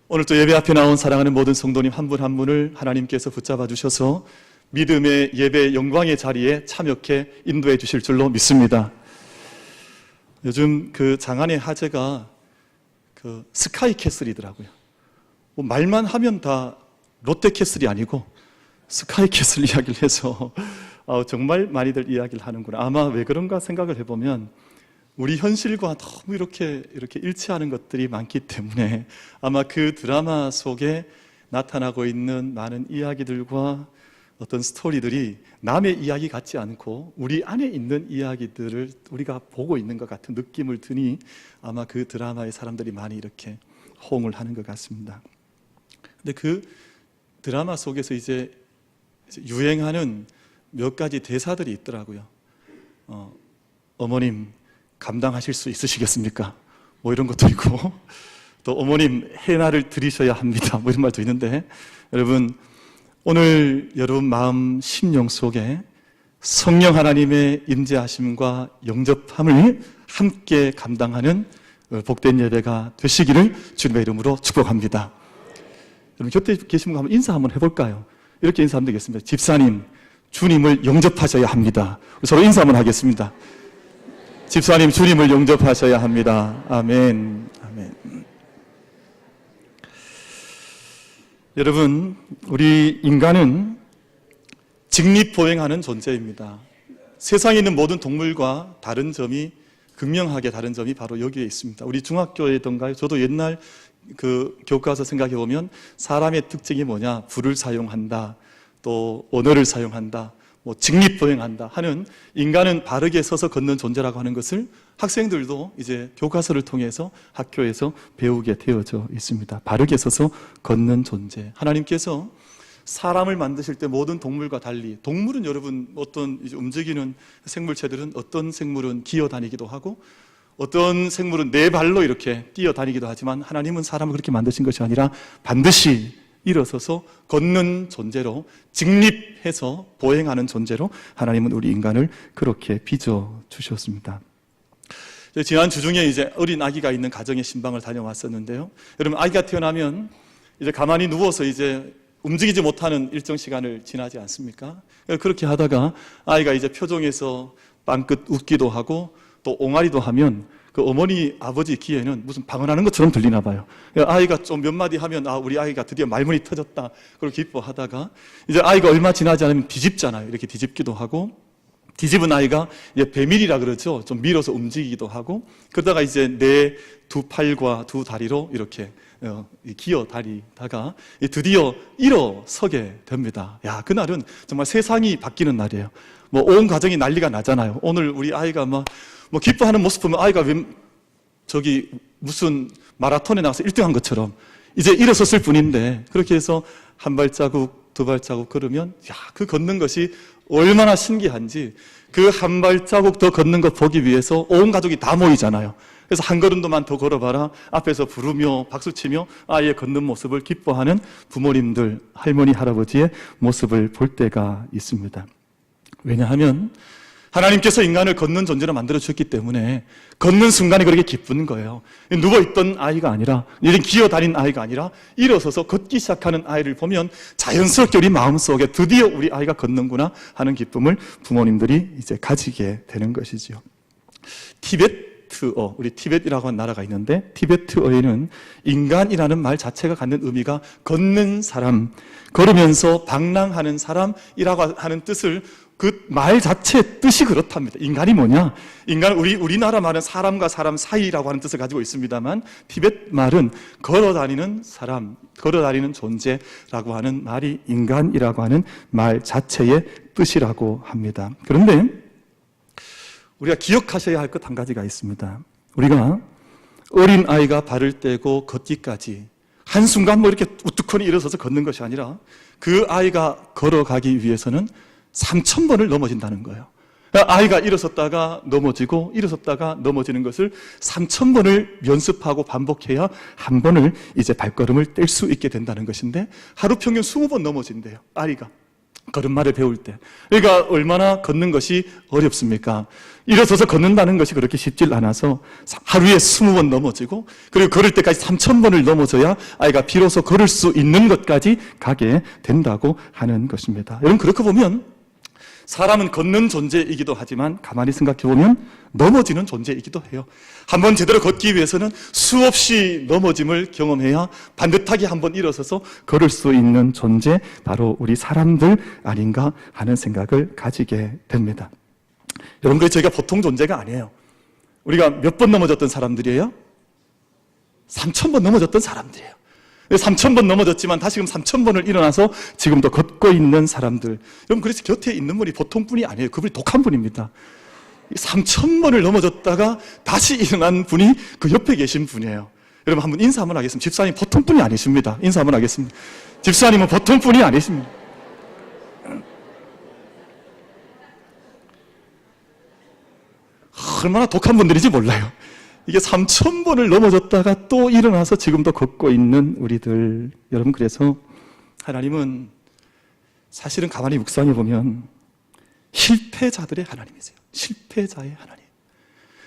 오늘 또 예배 앞에 나온 사랑하는 모든 성도님 한 분 한 분을 하나님께서 붙잡아 주셔서 믿음의 예배 영광의 자리에 참여케 인도해 주실 줄로 믿습니다. 요즘 그 장안의 화제가 그 스카이캐슬이더라고요. 뭐 말만 하면 다 롯데캐슬이 아니고 스카이캐슬 이야기를 해서 정말 많이들 이야기를 하는구나. 아마 왜 그런가 생각을 해보면 우리 현실과 너무 이렇게 일치하는 것들이 많기 때문에 아마 그 드라마 속에 나타나고 있는 많은 이야기들과 어떤 스토리들이 남의 이야기 같지 않고 우리 안에 있는 이야기들을 우리가 보고 있는 것 같은 느낌을 드니 아마 그 드라마의 사람들이 많이 이렇게 호응을 하는 것 같습니다. 근데 그 드라마 속에서 이제 유행하는 몇 가지 대사들이 있더라고요. 어머님 감당하실 수 있으시겠습니까? 뭐 이런 것도 있고, 또 어머님 해나를 드리셔야 합니다. 뭐 이런 말도 있는데, 여러분 오늘 여러분 마음 심령 속에 성령 하나님의 임재하심과 영접함을 함께 감당하는 복된 예배가 되시기를 주님의 이름으로 축복합니다. 여러분 곁에 계신 분 한번 인사 한번 해볼까요? 이렇게 인사하면 되겠습니다. 집사님, 주님을 영접하셔야 합니다. 서로 인사 한번 하겠습니다. 집사님, 주님을 영접하셔야 합니다. 아멘. 아멘. 여러분, 우리 인간은 직립보행하는 존재입니다. 세상에 있는 모든 동물과 다른 점이, 극명하게 다른 점이 바로 여기에 있습니다. 우리 중학교에던가요? 저도 옛날 그 교과서 생각해 보면 사람의 특징이 뭐냐? 불을 사용한다, 또 언어를 사용한다, 뭐 직립보행한다 하는, 인간은 바르게 서서 걷는 존재라고 하는 것을 학생들도 이제 교과서를 통해서 학교에서 배우게 되어져 있습니다. 바르게 서서 걷는 존재. 하나님께서 사람을 만드실 때 모든 동물과 달리, 동물은 여러분 어떤 이제 움직이는 생물체들은 어떤 생물은 기어다니기도 하고 어떤 생물은 네 발로 이렇게 뛰어다니기도 하지만 하나님은 사람을 그렇게 만드신 것이 아니라 반드시 일어서서 걷는 존재로, 직립해서 보행하는 존재로 하나님은 우리 인간을 그렇게 빚어 주셨습니다. 지난 주 중에 이제 어린 아기가 있는 가정의 신방을 다녀왔었는데요. 여러분 아기가 태어나면 이제 가만히 누워서 이제 움직이지 못하는 일정 시간을 지나지 않습니까? 그렇게 하다가 아이가 이제 표정에서 빵긋 웃기도 하고 또 옹알이도 하면 그 어머니, 아버지 귀에는 무슨 방언하는 것처럼 들리나 봐요. 아이가 좀 몇 마디 하면 우리 아이가 드디어 말문이 터졌다, 그걸 기뻐하다가 이제 아이가 얼마 지나지 않으면 뒤집잖아요. 이렇게 뒤집기도 하고, 뒤집은 아이가 이제 배밀이라 그러죠. 좀 밀어서 움직이기도 하고, 그러다가 이제 내 두 팔과 두 다리로 이렇게 기어 다니다가 드디어 일어서게 됩니다. 야, 그날은 정말 세상이 바뀌는 날이에요. 뭐 온 가정이 난리가 나잖아요. 오늘 우리 아이가 뭐 기뻐하는 모습 보면 아이가 저기 무슨 마라톤에 나가서 1등한 것처럼 이제 일어섰을 뿐인데, 그렇게 해서 한 발자국 두 발자국 걸으면 그 걷는 것이 얼마나 신기한지, 그 한 발자국 더 걷는 것 보기 위해서 온 가족이 다 모이잖아요. 그래서 한 걸음도만 더 걸어봐라 앞에서 부르며 박수치며 아이의 걷는 모습을 기뻐하는 부모님들, 할머니, 할아버지의 모습을 볼 때가 있습니다. 왜냐하면 하나님께서 인간을 걷는 존재로 만들어 주셨기 때문에 걷는 순간이 그렇게 기쁜 거예요. 누워있던 아이가 아니라, 이런 기어다니는 아이가 아니라 일어서서 걷기 시작하는 아이를 보면 자연스럽게 우리 마음속에 드디어 우리 아이가 걷는구나 하는 기쁨을 부모님들이 이제 가지게 되는 것이지요. 티베트어, 우리 티벳이라고 하는 나라가 있는데, 티베트어에는 인간이라는 말 자체가 갖는 의미가 걷는 사람, 걸으면서 방랑하는 사람이라고 하는 뜻을, 그 말 자체의 뜻이 그렇답니다. 인간이 뭐냐? 인간은 우리나라 말은 사람과 사람 사이라고 하는 뜻을 가지고 있습니다만, 티벳 말은 걸어다니는 사람, 걸어다니는 존재라고 하는 말이 인간이라고 하는 말 자체의 뜻이라고 합니다. 그런데 우리가 기억하셔야 할 것 한 가지가 있습니다. 우리가 어린 아이가 발을 떼고 걷기까지 한순간 이렇게 우뚝하니 일어서서 걷는 것이 아니라, 그 아이가 걸어가기 위해서는 3,000번을 넘어진다는 거예요. 아이가 일어섰다가 넘어지고 일어섰다가 넘어지는 것을 3,000번을 연습하고 반복해야 한 번을 이제 발걸음을 뗄 수 있게 된다는 것인데, 하루 평균 20번 넘어진대요. 아이가 걸음마를 배울 때. 그러니까 얼마나 걷는 것이 어렵습니까? 일어서서 걷는다는 것이 그렇게 쉽질 않아서 하루에 20번 넘어지고, 그리고 걸을 때까지 3000번을 넘어져야 아이가 비로소 걸을 수 있는 것까지 가게 된다고 하는 것입니다. 여러분, 그렇게 보면 사람은 걷는 존재이기도 하지만 가만히 생각해 보면 넘어지는 존재이기도 해요. 한번 제대로 걷기 위해서는 수없이 넘어짐을 경험해야 반듯하게 한번 일어서서 걸을 수 있는 존재, 바로 우리 사람들 아닌가 하는 생각을 가지게 됩니다. 여러분, 그래서 저희가 보통 존재가 아니에요. 우리가 몇 번 넘어졌던 사람들이에요? 3000번 넘어졌던 사람들이에요. 3000번 넘어졌지만 다시금 3000번을 일어나서 지금도 걷고 있는 사람들. 여러분, 그래서 곁에 있는 분이 보통 분이 아니에요. 그분이 독한 분입니다. 3000번을 넘어졌다가 다시 일어난 분이 그 옆에 계신 분이에요. 여러분, 한번 인사 한번 하겠습니다. 집사님 보통 분이 아니십니다. 인사 한번 하겠습니다. 집사님은 보통 분이 아니십니다. 얼마나 독한 분들인지 몰라요. 이게 3000번을 넘어졌다가 또 일어나서 지금도 걷고 있는 우리들. 여러분, 그래서 하나님은 사실은 가만히 묵상해 보면 실패자들의 하나님이세요. 실패자의 하나님.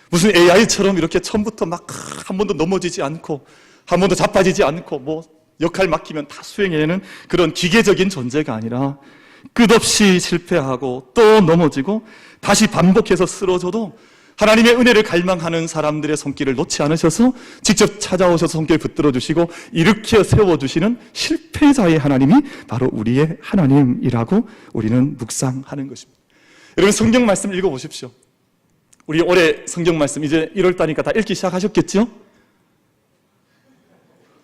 무슨 AI처럼 이렇게 처음부터 막 한 번도 넘어지지 않고 한 번도 자빠지지 않고 뭐 역할 맡기면 다 수행해내는 그런 기계적인 존재가 아니라 끝없이 실패하고 또 넘어지고 다시 반복해서 쓰러져도 하나님의 은혜를 갈망하는 사람들의 손길을 놓지 않으셔서 직접 찾아오셔서 손길 붙들어 주시고 일으켜 세워주시는 실패자의 하나님이 바로 우리의 하나님이라고 우리는 묵상하는 것입니다. 여러분, 성경 말씀 읽어보십시오. 우리 올해 성경 말씀 이제 1월달이니까 다 읽기 시작하셨겠죠?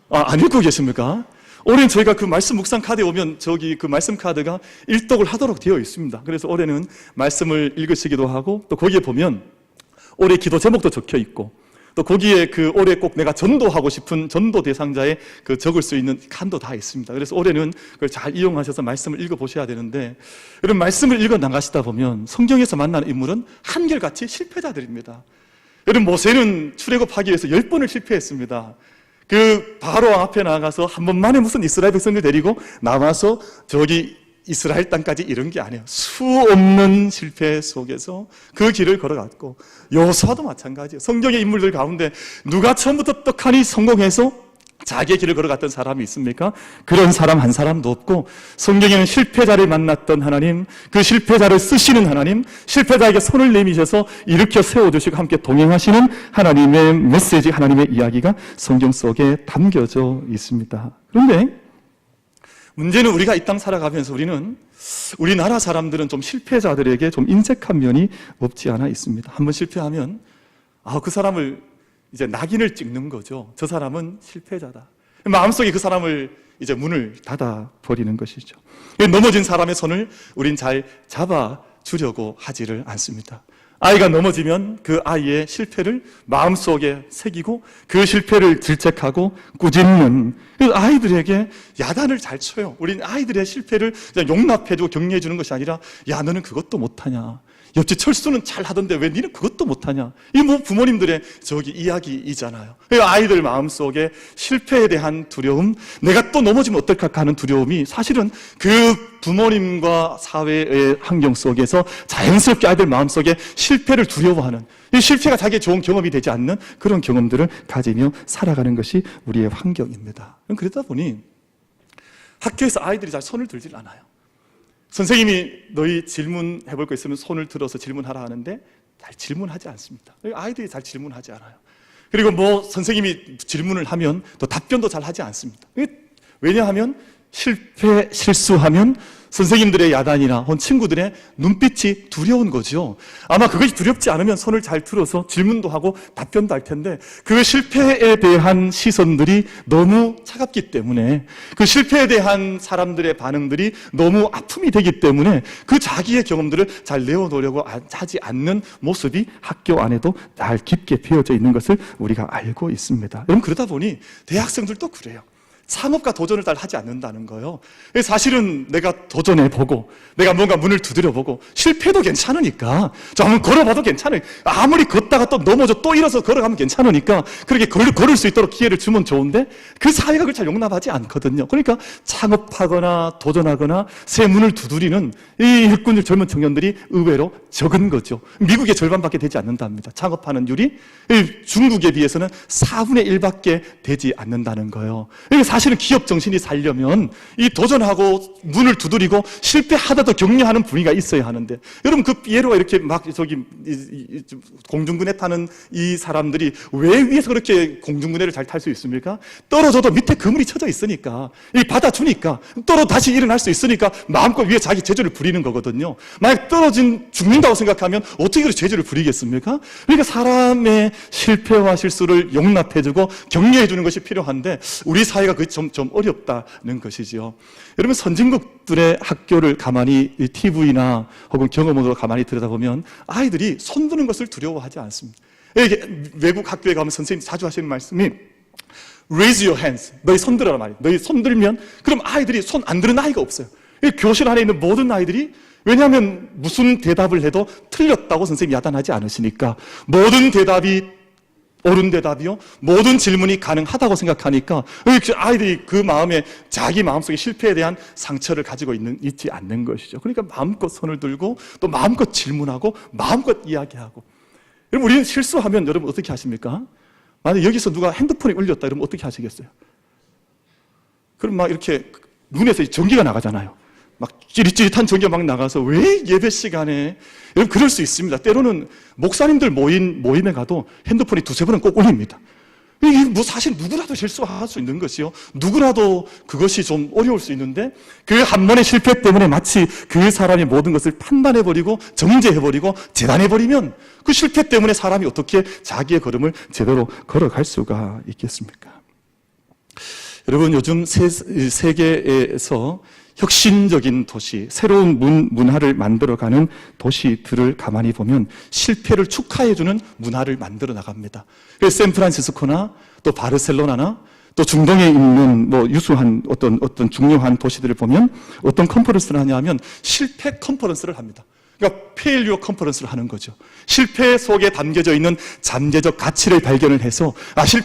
안 읽고 계십니까? 올해는 저희가 그 말씀 묵상 카드에 오면 저기 그 말씀 카드가 일독을 하도록 되어 있습니다. 그래서 올해는 말씀을 읽으시기도 하고, 또 거기에 보면 올해 기도 제목도 적혀 있고, 또 거기에 그 올해 꼭 내가 전도하고 싶은 전도 대상자에 그 적을 수 있는 칸도 다 있습니다. 그래서 올해는 그걸 잘 이용하셔서 말씀을 읽어보셔야 되는데, 여러분, 말씀을 읽어 나가시다 보면 성경에서 만나는 인물은 한결같이 실패자들입니다. 여러분, 모세는 출애굽하기 위해서 10번을 실패했습니다. 그 바로왕 앞에 나가서 한 번만에 무슨 이스라엘 백성들 데리고 나와서 저기 이스라엘 땅까지 이른 게 아니에요. 수없는 실패 속에서 그 길을 걸어갔고, 여호수아도 마찬가지예요. 성경의 인물들 가운데 누가 처음부터 떡하니 성공해서 자기의 길을 걸어갔던 사람이 있습니까? 그런 사람 한 사람도 없고, 성경에는 실패자를 만났던 하나님, 그 실패자를 쓰시는 하나님, 실패자에게 손을 내미셔서 일으켜 세워주시고 함께 동행하시는 하나님의 메시지, 하나님의 이야기가 성경 속에 담겨져 있습니다. 그런데 문제는 우리가 이 땅 살아가면서 우리나라 사람들은 좀 실패자들에게 좀 인색한 면이 없지 않아 있습니다. 한번 실패하면 그 사람을 이제 낙인을 찍는 거죠. 저 사람은 실패자다. 마음속에 그 사람을 이제 문을 닫아 버리는 것이죠. 넘어진 사람의 손을 우린 잘 잡아 주려고 하지를 않습니다. 아이가 넘어지면 그 아이의 실패를 마음속에 새기고 그 실패를 질책하고 꾸짖는, 아이들에게 야단을 잘 쳐요. 우린 아이들의 실패를 그냥 용납해주고 격려해주는 것이 아니라, 야, 너는 그것도 못하냐, 옆집 철수는 잘 하던데 왜 너는 그것도 못하냐, 이 뭐 부모님들의 저기 이야기이잖아요. 아이들 마음속에 실패에 대한 두려움, 내가 또 넘어지면 어떨까 하는 두려움이 사실은 그 부모님과 사회의 환경 속에서 자연스럽게 아이들 마음속에 실패를 두려워하는, 이 실패가 자기의 좋은 경험이 되지 않는 그런 경험들을 가지며 살아가는 것이 우리의 환경입니다. 그러다 보니 학교에서 아이들이 잘 손을 들질 않아요. 선생님이 너희 질문해볼 거 있으면 손을 들어서 질문하라 하는데 잘 질문하지 않습니다. 아이들이 잘 질문하지 않아요. 그리고 뭐 선생님이 질문을 하면 또 답변도 잘 하지 않습니다. 왜냐하면 실수하면 선생님들의 야단이나 혹은 친구들의 눈빛이 두려운 거죠. 아마 그것이 두렵지 않으면 손을 잘 들어서 질문도 하고 답변도 할 텐데, 그 실패에 대한 시선들이 너무 차갑기 때문에, 그 실패에 대한 사람들의 반응들이 너무 아픔이 되기 때문에 그 자기의 경험들을 잘 내어놓으려고 하지 않는 모습이 학교 안에도 잘 깊게 배어져 있는 것을 우리가 알고 있습니다. 여러분, 그러다 보니 대학생들도 그래요. 창업과 도전을 잘 하지 않는다는 거예요. 사실은 내가 도전해보고 내가 뭔가 문을 두드려보고 실패도 괜찮으니까 한번 걸어봐도 괜찮아요. 아무리 걷다가 또 넘어져 또 일어서 걸어가면 괜찮으니까 그렇게 걸을 수 있도록 기회를 주면 좋은데 그 사회가 그걸 잘 용납하지 않거든요. 그러니까 창업하거나 도전하거나 새 문을 두드리는 이 일꾼들 젊은 청년들이 의외로 적은 거죠. 미국의 절반밖에 되지 않는답니다. 창업하는 율이 중국에 비해서는 4분의 1밖에 되지 않는다는 거예요. 사실은 기업 정신이 살려면 이 도전하고 문을 두드리고 실패하다도 격려하는 분위기가 있어야 하는데, 여러분 그 피에로가 이렇게 막 공중근해 타는 이 사람들이 왜 위에서 그렇게 공중근해를 잘 탈 수 있습니까? 떨어져도 밑에 그물이 쳐져 있으니까, 이 받아주니까, 떨어 다시 일어날 수 있으니까 마음껏 위에 자기 재주를 부리는 거거든요. 만약 죽는다고 생각하면 어떻게 그렇게 재주를 부리겠습니까? 그러니까 사람의 실패와 실수를 용납해주고 격려해주는 것이 필요한데 우리 사회가 그게 좀 어렵다는 것이지요. 여러분 선진국들의 학교를 가만히 TV나 혹은 경험으로 가만히 들여다보면 아이들이 손드는 것을 두려워하지 않습니다. 외국 학교에 가면 선생님이 자주 하시는 말씀이 Raise your hands. 너희 손 들어라 말이에요. 너희 손 들면 그럼 아이들이 손 안 드는 아이가 없어요. 교실 안에 있는 모든 아이들이, 왜냐하면 무슨 대답을 해도 틀렸다고 선생님이 야단하지 않으시니까, 모든 대답이 옳은 대답이요, 모든 질문이 가능하다고 생각하니까 아이들이 그 마음에, 자기 마음속에 실패에 대한 상처를 가지고 있지 않는 것이죠. 그러니까 마음껏 손을 들고 또 마음껏 질문하고 마음껏 이야기하고. 여러분 우리는 실수하면 여러분 어떻게 하십니까? 만약 여기서 누가 핸드폰이 울렸다 이러면 어떻게 하시겠어요? 그럼 막 이렇게 눈에서 전기가 나가잖아요. 막 찌릿찌릿한 전기가 막 나가서 왜 예배 시간에, 여러분 그럴 수 있습니다. 때로는 목사님들 모임에 가도 핸드폰이 두세 번은 꼭 울립니다. 이게 뭐 사실 누구라도 실수할 수 있는 것이요, 누구라도 그것이 좀 어려울 수 있는데 그 한 번의 실패 때문에 마치 그 사람이 모든 것을 판단해버리고 정죄해버리고 재단해버리면 그 실패 때문에 사람이 어떻게 자기의 걸음을 제대로 걸어갈 수가 있겠습니까? 여러분 요즘 세계에서 혁신적인 도시, 새로운 문화를 만들어가는 도시들을 가만히 보면 실패를 축하해주는 문화를 만들어 나갑니다. 그래서 샌프란시스코나 또 바르셀로나나 또 중동에 있는 유수한 어떤 중요한 도시들을 보면 어떤 컨퍼런스를 하냐면 실패 컨퍼런스를 합니다. 그러니까 페일리어 컨퍼런스를 하는 거죠. 실패 속에 담겨져 있는 잠재적 가치를 발견을 해서 아주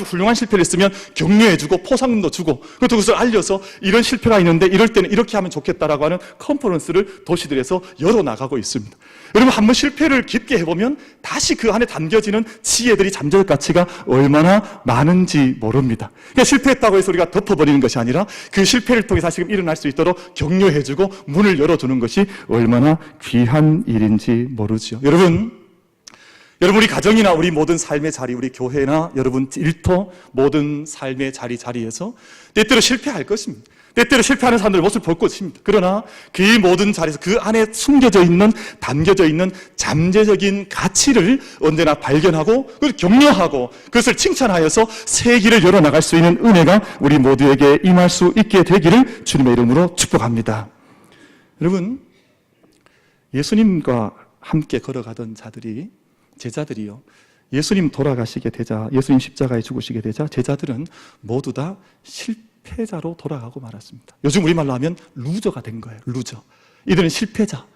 훌륭한 실패를 했으면 격려해주고 포상금도 주고 그것을 알려서 이런 실패가 있는데 이럴 때는 이렇게 하면 좋겠다라고 하는 컨퍼런스를 도시들에서 열어나가고 있습니다. 여러분 한번 실패를 깊게 해보면 다시 그 안에 담겨지는 지혜들이, 잠재적 가치가 얼마나 많은지 모릅니다. 그러니까 실패했다고 해서 우리가 덮어버리는 것이 아니라 그 실패를 통해 다시금 일어날 수 있도록 격려해주고 문을 열어주는 것이 얼마나 귀한 일인지 모르죠. 여러분 우리 가정이나 우리 모든 삶의 자리, 우리 교회나 여러분 일터 모든 삶의 자리에서 때때로 실패할 것입니다. 때때로 실패하는 사람들의 모습을 볼 것입니다. 그러나 그 모든 자리에서 그 안에 담겨져 있는 잠재적인 가치를 언제나 발견하고 그걸 격려하고 그것을 칭찬하여서 새 길을 열어나갈 수 있는 은혜가 우리 모두에게 임할 수 있게 되기를 주님의 이름으로 축복합니다. 여러분 예수님과 함께 걸어가던 제자들이요, 예수님 돌아가시게 되자, 예수님 십자가에 죽으시게 되자 제자들은 모두 다 실패자로 돌아가고 말았습니다. 요즘 우리말로 하면 루저가 된 거예요. 루저. 이들은 실패자,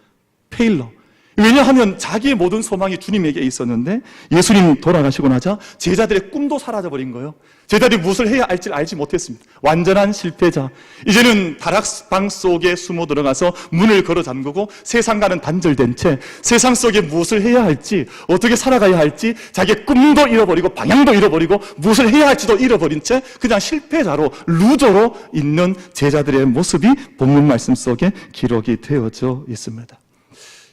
페일러. 왜냐하면 자기의 모든 소망이 주님에게 있었는데 예수님 돌아가시고 나자 제자들의 꿈도 사라져버린 거예요. 제자들이 무엇을 해야 할지 알지 못했습니다. 완전한 실패자. 이제는 다락방 속에 숨어 들어가서 문을 걸어 잠그고 세상과는 단절된 채 세상 속에 무엇을 해야 할지, 어떻게 살아가야 할지 자기의 꿈도 잃어버리고 방향도 잃어버리고 무엇을 해야 할지도 잃어버린 채 그냥 실패자로, 루저로 있는 제자들의 모습이 본문 말씀 속에 기록이 되어져 있습니다.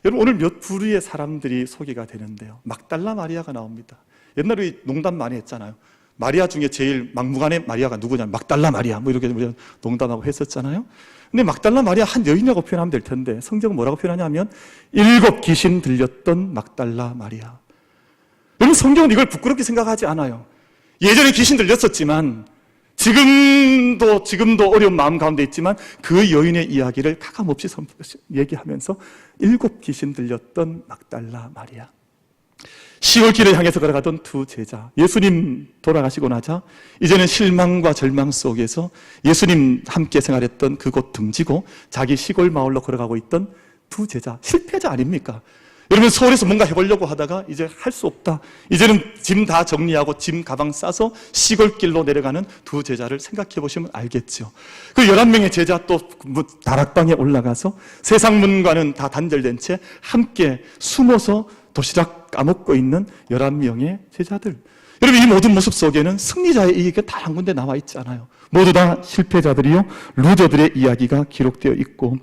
여러분 오늘 몇 부류의 사람들이 소개가 되는데요, 막달라 마리아가 나옵니다. 옛날에 농담 많이 했잖아요. 마리아 중에 제일 막무가내 마리아가 누구냐면 막달라 마리아, 이렇게 우리가 농담하고 했었잖아요. 근데 막달라 마리아 한 여인이라고 표현하면 될 텐데 성경은 뭐라고 표현하냐면 7 귀신 들렸던 막달라 마리아. 여러분 성경은 이걸 부끄럽게 생각하지 않아요. 예전에 귀신 들렸었지만 지금도 어려운 마음 가운데 있지만 그 여인의 이야기를 가감없이 얘기하면서 7 귀신 들렸던 막달라 마리아. 시골길을 향해서 걸어가던 두 제자, 예수님 돌아가시고 나자 이제는 실망과 절망 속에서 예수님 함께 생활했던 그곳 등지고 자기 시골 마을로 걸어가고 있던 두 제자, 실패자 아닙니까? 여러분, 서울에서 뭔가 해보려고 하다가 이제 할 수 없다, 이제는 짐 다 정리하고 짐 가방 싸서 시골길로 내려가는 두 제자를 생각해 보시면 알겠죠. 그 11명의 제자 또 다락방에 올라가서 세상 문과는 다 단절된 채 함께 숨어서 도시락 까먹고 있는 11명의 제자들. 여러분, 이 모든 모습 속에는 승리자의 이야기가 다 한 군데 나와 있지 않아요. 모두 다 실패자들이요, 루저들의 이야기가 기록되어 있고,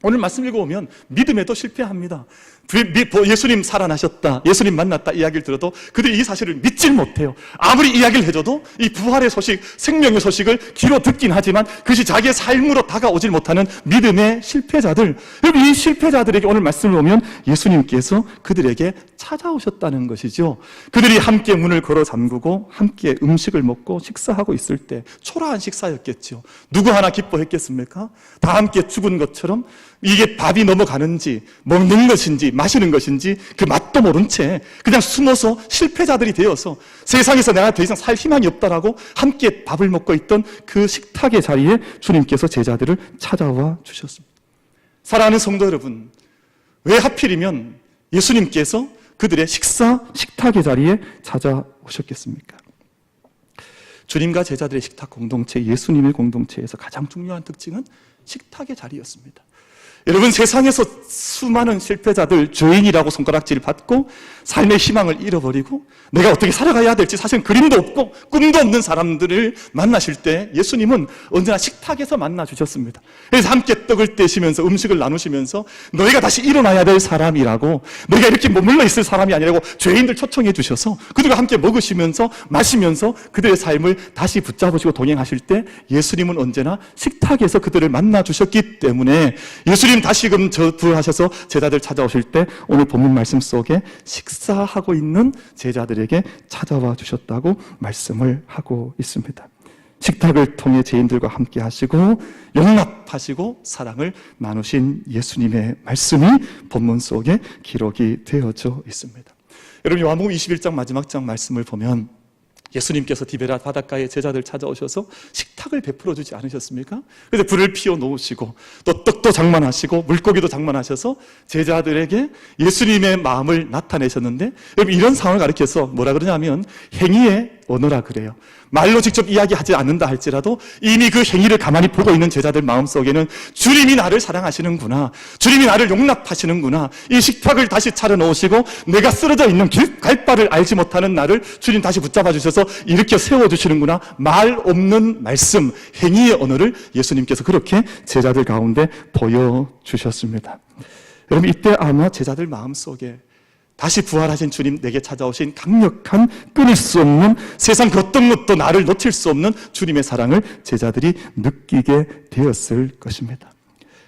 오늘 말씀 읽어보면 믿음에도 실패합니다. 예수님 살아나셨다, 예수님 만났다 이야기를 들어도 그들이 이 사실을 믿질 못해요. 아무리 이야기를 해줘도 이 부활의 소식, 생명의 소식을 귀로 듣긴 하지만 그것이 자기의 삶으로 다가오질 못하는 믿음의 실패자들. 여러분, 이 실패자들에게 오늘 말씀을 보면 예수님께서 그들에게 찾아오셨다는 것이죠. 그들이 함께 문을 걸어 잠그고 함께 음식을 먹고 식사하고 있을 때 초라한 식사였겠죠. 누구 하나 기뻐했겠습니까? 다 함께 죽은 것처럼 이게 밥이 넘어가는지 먹는 것인지 마시는 것인지 그 맛도 모른 채 그냥 숨어서 실패자들이 되어서 세상에서 내가 더 이상 살 희망이 없다라고 함께 밥을 먹고 있던 그 식탁의 자리에 주님께서 제자들을 찾아와 주셨습니다. 사랑하는 성도 여러분, 왜 하필이면 예수님께서 그들의 식탁의 자리에 찾아오셨겠습니까? 주님과 제자들의 식탁 공동체, 예수님의 공동체에서 가장 중요한 특징은 식탁의 자리였습니다. 여러분, 세상에서 수많은 실패자들, 죄인이라고 손가락질 받고 삶의 희망을 잃어버리고 내가 어떻게 살아가야 될지 사실 그림도 없고 꿈도 없는 사람들을 만나실 때 예수님은 언제나 식탁에서 만나 주셨습니다. 그래서 함께 떡을 떼시면서 음식을 나누시면서 너희가 다시 일어나야 될 사람이라고, 너희가 이렇게 머물러 있을 사람이 아니라고 죄인들 초청해 주셔서 그들과 함께 먹으시면서 마시면서 그들의 삶을 다시 붙잡으시고 동행하실 때 예수님은 언제나 식탁에서 그들을 만나 주셨기 때문에 예수님 다시금 부활하셔서 제자들 찾아오실 때 오늘 본문 말씀 속에 식사하고 있는 제자들에게 찾아와 주셨다고 말씀을 하고 있습니다. 식탁을 통해 죄인들과 함께 하시고 용납하시고 사랑을 나누신 예수님의 말씀이 본문 속에 기록이 되어져 있습니다. 여러분, 요한복음 21장 마지막 장 말씀을 보면 예수님께서 디베라 바닷가에 제자들 찾아오셔서 식탁을 베풀어 주지 않으셨습니까? 그래서 불을 피워 놓으시고 또 떡도 장만하시고 물고기도 장만하셔서 제자들에게 예수님의 마음을 나타내셨는데, 여러분, 이런 상황을 가리켜서 뭐라 그러냐면 행위의 언어라 그래요. 말로 직접 이야기하지 않는다 할지라도 이미 그 행위를 가만히 보고 있는 제자들 마음속에는 주님이 나를 사랑하시는구나, 주님이 나를 용납하시는구나, 이 식탁을 다시 차려놓으시고 내가 쓰러져 있는 갈 바를 알지 못하는 나를 주님 다시 붙잡아 주셔서 일으켜 세워주시는구나, 말 없는 말씀, 행위의 언어를 예수님께서 그렇게 제자들 가운데 보여주셨습니다. 여러분, 이때 아마 제자들 마음속에 다시 부활하신 주님, 내게 찾아오신 강력한 끊을 수 없는, 세상 그 어떤 것도 나를 놓칠 수 없는 주님의 사랑을 제자들이 느끼게 되었을 것입니다.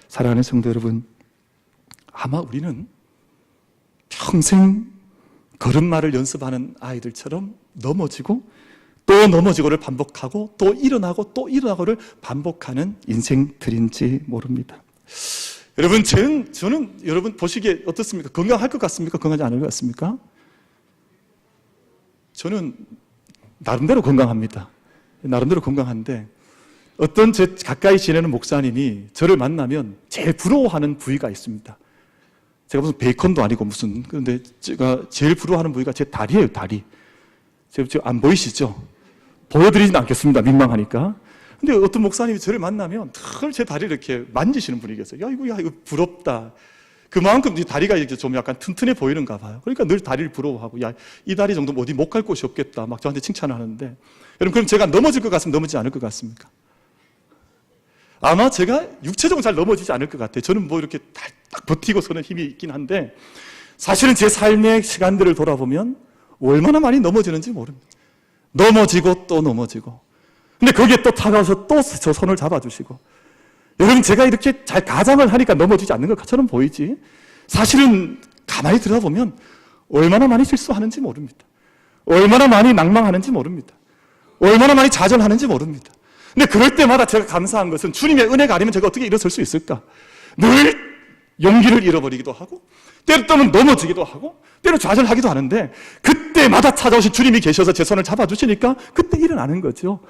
사랑하는 성도 여러분, 아마 우리는 평생 걸음마를 연습하는 아이들처럼 넘어지고 또 넘어지고를 반복하고 또 일어나고 또 일어나고를 반복하는 인생들인지 모릅니다. 여러분, 저는 여러분 보시기에 어떻습니까? 건강할 것 같습니까? 건강하지 않을 것 같습니까? 저는 나름대로 건강합니다. 나름대로 건강한데 어떤 제 가까이 지내는 목사님이 저를 만나면 제일 부러워하는 부위가 있습니다. 제가 무슨 베이컨도 아니고 무슨, 그런데 제가 제일 부러워하는 부위가 제 다리예요, 다리. 지금 안 보이시죠? 보여드리진 않겠습니다, 민망하니까. 근데 어떤 목사님이 저를 만나면 늘 제 다리를 이렇게 만지시는 분이 계세요. 야, 이거 부럽다. 그만큼 다리가 이렇게 좀 약간 튼튼해 보이는가 봐요. 그러니까 늘 다리를 부러워하고, 야, 이 다리 정도면 어디 못 갈 곳이 없겠다, 막 저한테 칭찬을 하는데, 여러분, 그럼 제가 넘어질 것 같으면 넘어지지 않을 것 같습니까? 아마 제가 육체적으로 잘 넘어지지 않을 것 같아요. 저는 뭐 이렇게 딱 버티고 서는 힘이 있긴 한데, 사실은 제 삶의 시간들을 돌아보면 얼마나 많이 넘어지는지 모릅니다. 넘어지고 또 넘어지고. 근데 거기에 또 다가와서 또 저 손을 잡아주시고. 여러분, 제가 이렇게 잘 가장을 하니까 넘어지지 않는 것처럼 보이지, 사실은 가만히 들어보면 얼마나 많이 실수하는지 모릅니다. 얼마나 많이 낭망하는지 모릅니다. 얼마나 많이 좌절하는지 모릅니다. 근데 그럴 때마다 제가 감사한 것은 주님의 은혜가 아니면 제가 어떻게 일어설 수 있을까? 늘 용기를 잃어버리기도 하고 때로는 넘어지기도 하고 때로 좌절하기도 하는데 그때마다 찾아오신 주님이 계셔서 제 손을 잡아주시니까 그때 일어나는 거죠.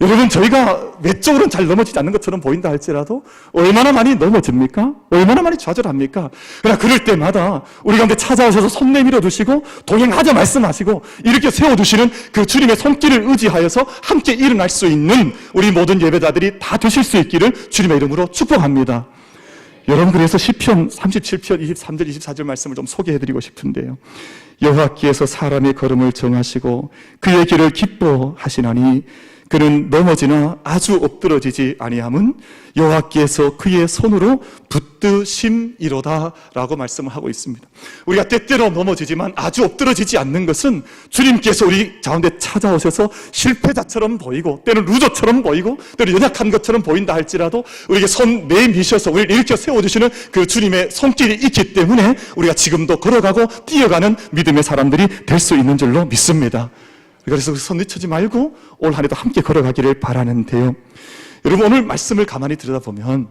여러분, 저희가 외적으로는 잘 넘어지지 않는 것처럼 보인다 할지라도 얼마나 많이 넘어집니까? 얼마나 많이 좌절합니까? 그러나 그럴 때마다 우리 가운데 찾아오셔서 손 내밀어 주시고 동행하자 말씀하시고 이렇게 세워주시는 그 주님의 손길을 의지하여서 함께 일어날 수 있는 우리 모든 예배자들이 다 되실 수 있기를 주님의 이름으로 축복합니다. 여러분, 그래서 시편 37편 23절 24절 말씀을 좀 소개해드리고 싶은데요. 여호와께서 사람의 걸음을 정하시고 그의 길을 기뻐하시나니 그는 넘어지나 아주 엎드러지지 아니함은 여호와께서 그의 손으로 붙드심이로다 라고 말씀을 하고 있습니다. 우리가 때때로 넘어지지만 아주 엎드러지지 않는 것은 주님께서 우리 가운데 찾아오셔서 실패자처럼 보이고 때는 루저처럼 보이고 때는 연약한 것처럼 보인다 할지라도 우리에게 손 내미셔서 우리를 일으켜 세워주시는 그 주님의 손길이 있기 때문에 우리가 지금도 걸어가고 뛰어가는 믿음의 사람들이 될 수 있는 줄로 믿습니다. 그래서 손 늦추지 말고 올 한 해도 함께 걸어가기를 바라는데요. 여러분, 오늘 말씀을 가만히 들여다보면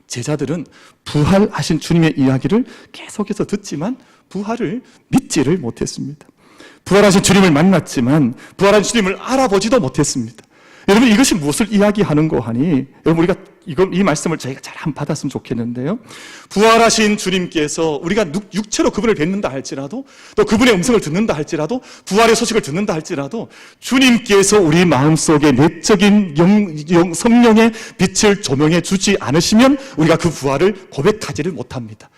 제자들은 부활하신 주님의 이야기를 계속해서 듣지만 부활을 믿지를 못했습니다. 부활하신 주님을 만났지만 부활하신 주님을 알아보지도 못했습니다. 여러분, 이것이 무엇을 이야기하는고 하니, 여러분, 우리가 이 말씀을 저희가 잘 한번 받았으면 좋겠는데요. 부활하신 주님께서 우리가 육체로 그분을 뵙는다 할지라도 또 그분의 음성을 듣는다 할지라도 부활의 소식을 듣는다 할지라도 주님께서 우리 마음속에 내적인 성령의 빛을 조명해 주지 않으시면 우리가 그 부활을 고백하지를 못합니다.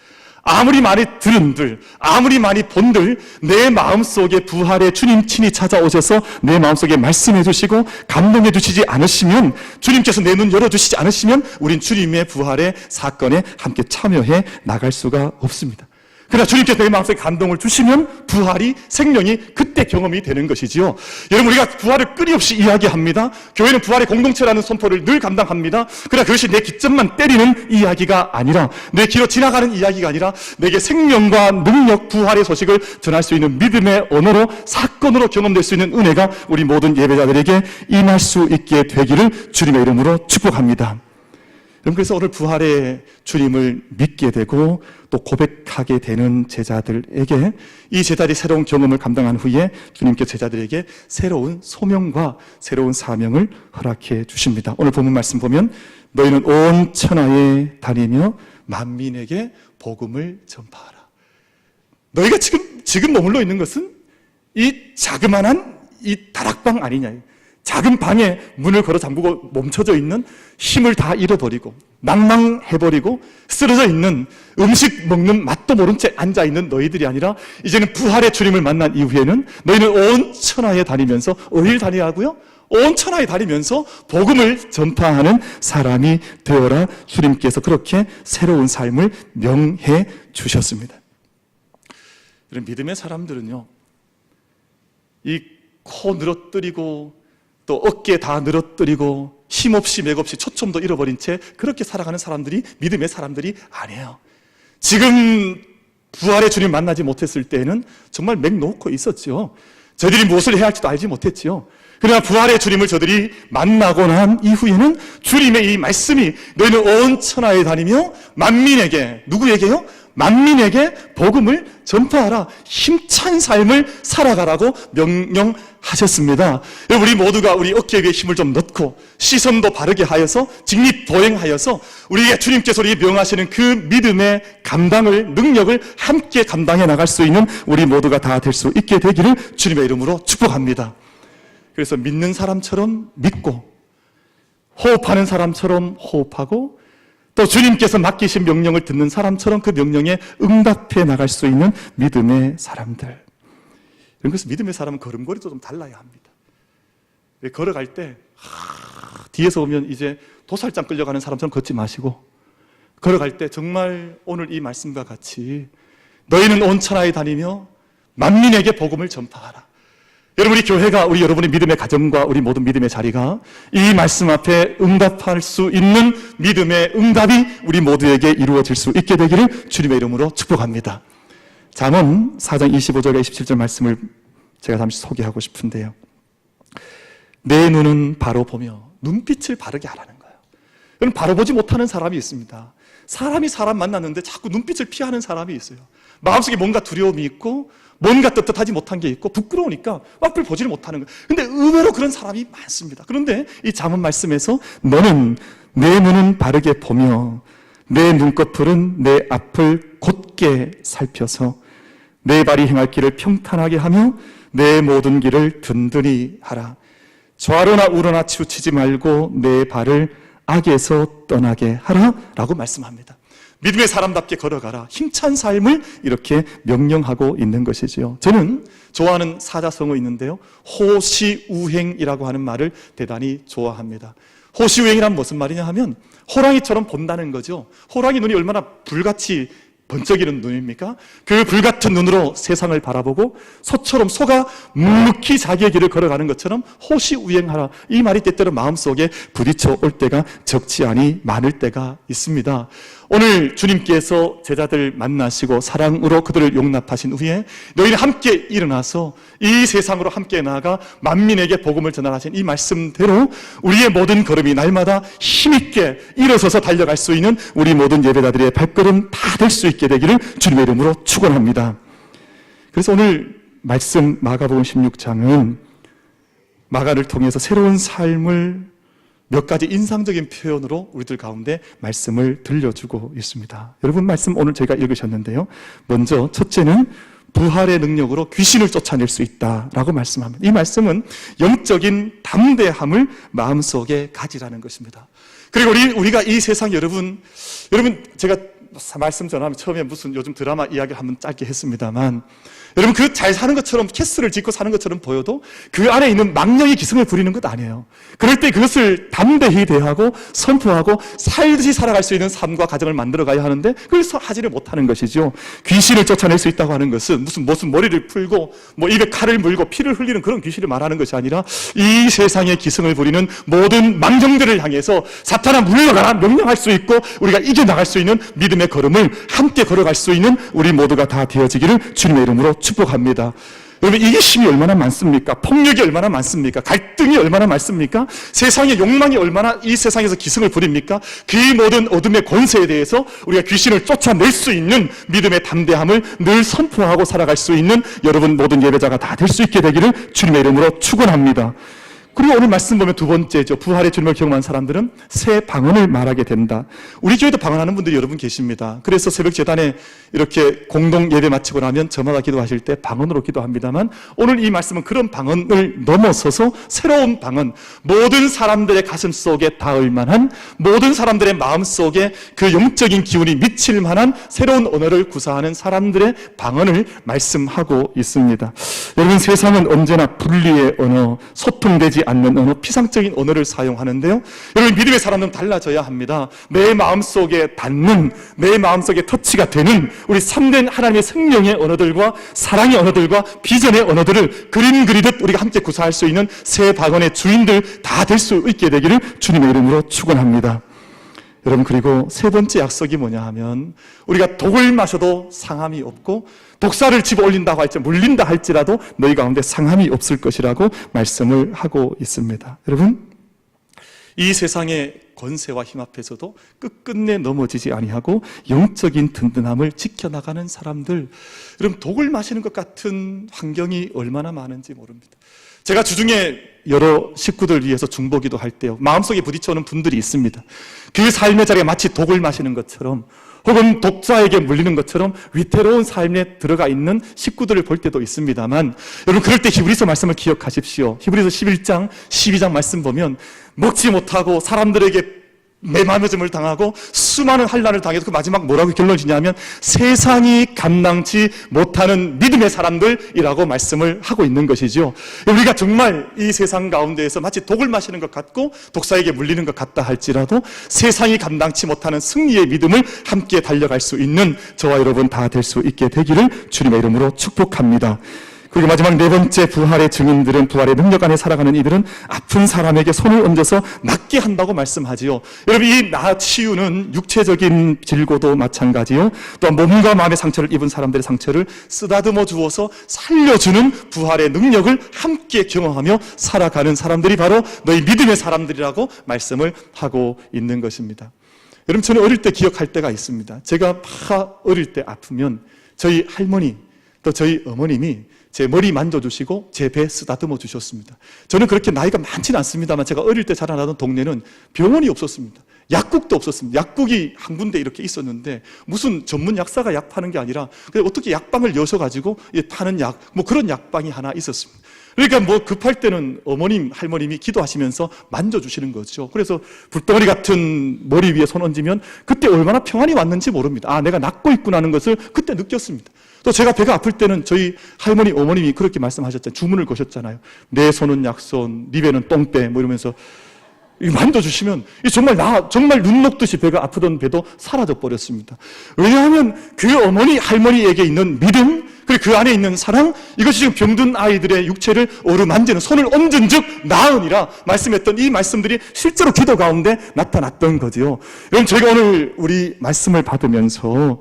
아무리 많이 들은들, 아무리 많이 본들 내 마음속에 부활의 주님 친히 찾아오셔서 내 마음속에 말씀해 주시고 감동해 주시지 않으시면, 주님께서 내 눈 열어주시지 않으시면 우린 주님의 부활의 사건에 함께 참여해 나갈 수가 없습니다. 그러나 주님께서 내 마음속에 감동을 주시면 부활이, 생명이 그때 경험이 되는 것이지요. 여러분, 우리가 부활을 끊임없이 이야기합니다. 교회는 부활의 공동체라는 선포를 늘 감당합니다. 그러나 그것이 내 기점만 때리는 이야기가 아니라, 내 귀로 지나가는 이야기가 아니라 내게 생명과 능력, 부활의 소식을 전할 수 있는 믿음의 언어로, 사건으로 경험될 수 있는 은혜가 우리 모든 예배자들에게 임할 수 있게 되기를 주님의 이름으로 축복합니다. 그래서 오늘 부활의 주님을 믿게 되고 또 고백하게 되는 제자들에게, 이 제자들이 새로운 경험을 감당한 후에 주님께서 제자들에게 새로운 소명과 새로운 사명을 허락해 주십니다. 오늘 본문 말씀 보면 너희는 온 천하에 다니며 만민에게 복음을 전파하라. 너희가 지금 머물러 있는 것은 이 자그마한 이 다락방 아니냐. 작은 방에 문을 걸어 잠그고 멈춰져 있는, 힘을 다 잃어버리고 낭망해버리고 쓰러져 있는, 음식 먹는 맛도 모른 채 앉아있는 너희들이 아니라 이제는 부활의 주님을 만난 이후에는 너희는 온 천하에 다니면서, 어딜 다녀야 하고요? 온 천하에 다니면서 복음을 전파하는 사람이 되어라. 주님께서 그렇게 새로운 삶을 명해 주셨습니다. 이런 믿음의 사람들은요, 이 코 늘어뜨리고 또 어깨 다 늘어뜨리고 힘없이 맥없이 초점도 잃어버린 채 그렇게 살아가는 사람들이 믿음의 사람들이 아니에요. 지금 부활의 주님 만나지 못했을 때에는 정말 맥 놓고 있었죠. 저희들이 무엇을 해야 할지도 알지 못했죠. 그러나 부활의 주님을 저들이 만나고 난 이후에는 주님의 이 말씀이 너희는 온 천하에 다니며 만민에게, 누구에게요? 만민에게 복음을 전파하라. 힘찬 삶을 살아가라고 명령하셨습니다. 우리 모두가 우리 어깨에 힘을 좀 넣고 시선도 바르게 하여서 직립보행하여서 우리에게 주님께서 우리에게 명하시는 그 믿음의 감당을, 능력을 함께 감당해 나갈 수 있는 우리 모두가 다 될 수 있게 되기를 주님의 이름으로 축복합니다. 그래서 믿는 사람처럼 믿고, 호흡하는 사람처럼 호흡하고, 또 주님께서 맡기신 명령을 듣는 사람처럼 그 명령에 응답해 나갈 수 있는 믿음의 사람들. 그래서 믿음의 사람은 걸음걸이도 좀 달라야 합니다. 걸어갈 때 뒤에서 오면 이제 도살장 끌려가는 사람처럼 걷지 마시고, 걸어갈 때 정말 오늘 이 말씀과 같이 너희는 온 천하에 다니며 만민에게 복음을 전파하라. 여러분, 우리 교회가, 우리 여러분의 믿음의 가정과 우리 모든 믿음의 자리가 이 말씀 앞에 응답할 수 있는 믿음의 응답이 우리 모두에게 이루어질 수 있게 되기를 주님의 이름으로 축복합니다. 잠언 4장 25절과 27절 말씀을 제가 잠시 소개하고 싶은데요. 내 눈은 바로 보며, 눈빛을 바르게 하라는 거예요. 여러분, 바로 보지 못하는 사람이 있습니다. 사람이 사람 만났는데 자꾸 눈빛을 피하는 사람이 있어요. 마음속에 뭔가 두려움이 있고 뭔가 떳떳하지 못한 게 있고 부끄러우니까 앞을 보지를 못하는 거예요. 근데 의외로 그런 사람이 많습니다. 그런데 이 잠언 말씀에서 너는 내 눈은 바르게 보며 내 눈꺼풀은 내 앞을 곧게 살펴서 내 발이 행할 길을 평탄하게 하며 내 모든 길을 든든히 하라. 좌로나 우로나 치우치지 말고 내 발을 악에서 떠나게 하라 라고 말씀합니다. 믿음의 사람답게 걸어가라. 힘찬 삶을 이렇게 명령하고 있는 것이지요. 저는 좋아하는 사자성어 있는데요, 호시우행이라고 하는 말을 대단히 좋아합니다. 호시우행이란 무슨 말이냐 하면 호랑이처럼 본다는 거죠. 호랑이 눈이 얼마나 불같이 번쩍이는 눈입니까? 그 불같은 눈으로 세상을 바라보고 소가 묵묵히 자기의 길을 걸어가는 것처럼 호시우행하라. 이 말이 때때로 마음속에 부딪혀 올 때가 적지 않이 많을 때가 있습니다. 오늘 주님께서 제자들 만나시고 사랑으로 그들을 용납하신 후에 너희는 함께 일어나서 이 세상으로 함께 나아가 만민에게 복음을 전하신 이 말씀대로 우리의 모든 걸음이 날마다 힘있게 일어서서 달려갈 수 있는 우리 모든 예배자들의 발걸음 다 될 수 있게 되기를 주님의 이름으로 축원합니다. 그래서 오늘 말씀 마가복음 16장은 마가를 통해서 새로운 삶을 몇 가지 인상적인 표현으로 우리들 가운데 말씀을 들려주고 있습니다. 여러분 말씀 오늘 제가 읽으셨는데요. 먼저 첫째는 부활의 능력으로 귀신을 쫓아낼 수 있다라고 말씀합니다. 이 말씀은 영적인 담대함을 마음속에 가지라는 것입니다. 그리고 우리가 이 세상 여러분 제가 말씀 전하면 처음에 무슨 요즘 드라마 이야기를 한번 짧게 했습니다만 여러분 그 잘 사는 것처럼 캐스를 짓고 사는 것처럼 보여도 그 안에 있는 망령의 기승을 부리는 것 아니에요. 그럴 때 그것을 담대히 대하고 선포하고 살듯이 살아갈 수 있는 삶과 가정을 만들어 가야 하는데 그걸 하지를 못하는 것이죠. 귀신을 쫓아낼 수 있다고 하는 것은 무슨 머리를 풀고 입에 칼을 물고 피를 흘리는 그런 귀신을 말하는 것이 아니라 이 세상의 기승을 부리는 모든 망령들을 향해서 사탄아 물러가라 명령할 수 있고 우리가 이겨나갈 수 있는 믿음의 걸음을 함께 걸어갈 수 있는 우리 모두가 다 되어지기를 주님의 이름으로 축복합니다. 여러분 이게 힘이 얼마나 많습니까? 폭력이 얼마나 많습니까? 갈등이 얼마나 많습니까? 세상의 욕망이 얼마나 이 세상에서 기승을 부립니까? 그 모든 어둠의 권세에 대해서 우리가 귀신을 쫓아낼 수 있는 믿음의 담대함을 늘 선포하고 살아갈 수 있는 여러분 모든 예배자가 다 될 수 있게 되기를 주님의 이름으로 축원합니다. 그리고 오늘 말씀 보면 두 번째죠. 부활의 주님을 경험한 사람들은 새 방언을 말하게 된다. 우리 교회도 방언하는 분들이 여러분 계십니다. 그래서 새벽 제단에 이렇게 공동 예배 마치고 나면 저마다 기도하실 때 방언으로 기도합니다만 오늘 이 말씀은 그런 방언을 넘어서서 새로운 방언, 모든 사람들의 가슴 속에 닿을 만한, 모든 사람들의 마음 속에 그 영적인 기운이 미칠 만한 새로운 언어를 구사하는 사람들의 방언을 말씀하고 있습니다. 여러분 세상은 언제나 분리의 언어, 소통되지 않는 언어, 피상적인 언어를 사용하는데요. 여러분 믿음의 사람은 달라져야 합니다. 내 마음속에 닿는, 내 마음속에 터치가 되는 우리 참된 하나님의 생명의 언어들과 사랑의 언어들과 비전의 언어들을 그림 그리듯 우리가 함께 구사할 수 있는 새 방언의 주인들 다 될 수 있게 되기를 주님의 이름으로 축원합니다. 여러분 그리고 세 번째 약속이 뭐냐 하면 우리가 독을 마셔도 상함이 없고 독사를 집어 올린다고 물린다 할지라도 너희 가운데 상함이 없을 것이라고 말씀을 하고 있습니다. 여러분 이 세상의 권세와 힘 앞에서도 끝끝내 넘어지지 아니하고 영적인 든든함을 지켜나가는 사람들, 여러분 독을 마시는 것 같은 환경이 얼마나 많은지 모릅니다. 제가 주중에 여러 식구들 위해서 중보기도 할 때요, 마음속에 부딪혀오는 분들이 있습니다. 그 삶의 자리가 마치 독을 마시는 것처럼 혹은 독자에게 물리는 것처럼 위태로운 삶에 들어가 있는 식구들을 볼 때도 있습니다만 여러분 그럴 때 히브리서 말씀을 기억하십시오. 히브리서 11장 12장 말씀 보면 먹지 못하고 사람들에게 매맞음을 당하고 수많은 환난을 당해서 그 마지막 뭐라고 결론을 지냐면 세상이 감당치 못하는 믿음의 사람들이라고 말씀을 하고 있는 것이죠. 우리가 정말 이 세상 가운데에서 마치 독을 마시는 것 같고 독사에게 물리는 것 같다 할지라도 세상이 감당치 못하는 승리의 믿음을 함께 달려갈 수 있는 저와 여러분 다 될 수 있게 되기를 주님의 이름으로 축복합니다. 그리고 마지막 네 번째 부활의 증인들은, 부활의 능력 안에 살아가는 이들은 아픈 사람에게 손을 얹어서 낫게 한다고 말씀하지요. 여러분 이 나 치유는 육체적인 질고도 마찬가지요. 또 몸과 마음의 상처를 입은 사람들의 상처를 쓰다듬어 주어서 살려주는 부활의 능력을 함께 경험하며 살아가는 사람들이 바로 너희 믿음의 사람들이라고 말씀을 하고 있는 것입니다. 여러분 저는 어릴 때 기억할 때가 있습니다. 제가 어릴 때 아프면 저희 할머니 또 저희 어머님이 제 머리 만져주시고 제 배 쓰다듬어 주셨습니다. 저는 그렇게 나이가 많지는 않습니다만 제가 어릴 때 자라나던 동네는 병원이 없었습니다. 약국도 없었습니다. 약국이 한 군데 이렇게 있었는데 무슨 전문 약사가 약 파는 게 아니라 그냥 어떻게 약방을 여셔가지고 파는 약, 뭐 그런 약방이 하나 있었습니다. 그러니까 뭐 급할 때는 어머님, 할머님이 기도하시면서 만져주시는 거죠. 그래서 불덩어리 같은 머리 위에 손 얹으면 그때 얼마나 평안이 왔는지 모릅니다. 아, 내가 낫고 있구나 하는 것을 그때 느꼈습니다. 또 제가 배가 아플 때는 저희 할머니, 어머님이 그렇게 말씀하셨잖아요. 주문을 거셨잖아요. 내 손은 약손, 네 배는 똥배, 뭐 이러면서 만져주시면 정말 눈 녹듯이 배가 아프던 배도 사라져 버렸습니다. 왜냐하면 그 어머니, 할머니에게 있는 믿음, 그리고 그 안에 있는 사랑, 이것이 지금 병든 아이들의 육체를 어루만지는, 손을 얹은 즉 나으니라 말씀했던 이 말씀들이 실제로 기도 가운데 나타났던 거죠. 여러분, 저희가 오늘 우리 말씀을 받으면서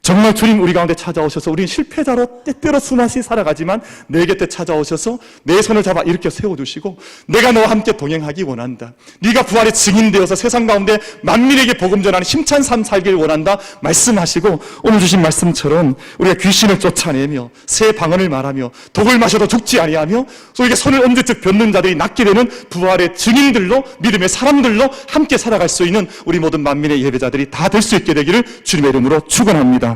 정말 주님 우리 가운데 찾아오셔서 우리는 실패자로 때때로 순하시 살아가지만 내 곁에 찾아오셔서 내 손을 잡아 이렇게 세워주시고 내가 너와 함께 동행하기 원한다. 네가 부활의 증인되어서 세상 가운데 만민에게 복음 전하는 힘찬 삶 살길 원한다 말씀하시고, 오늘 주신 말씀처럼 우리가 귀신을 쫓아내며 새 방언을 말하며 독을 마셔도 죽지 아니하며 우리가 손을 얹은 뱉는 자들이 낫게 되는 부활의 증인들로, 믿음의 사람들로 함께 살아갈 수 있는 우리 모든 만민의 예배자들이 다 될 수 있게 되기를 주님의 이름으로 축원합니다.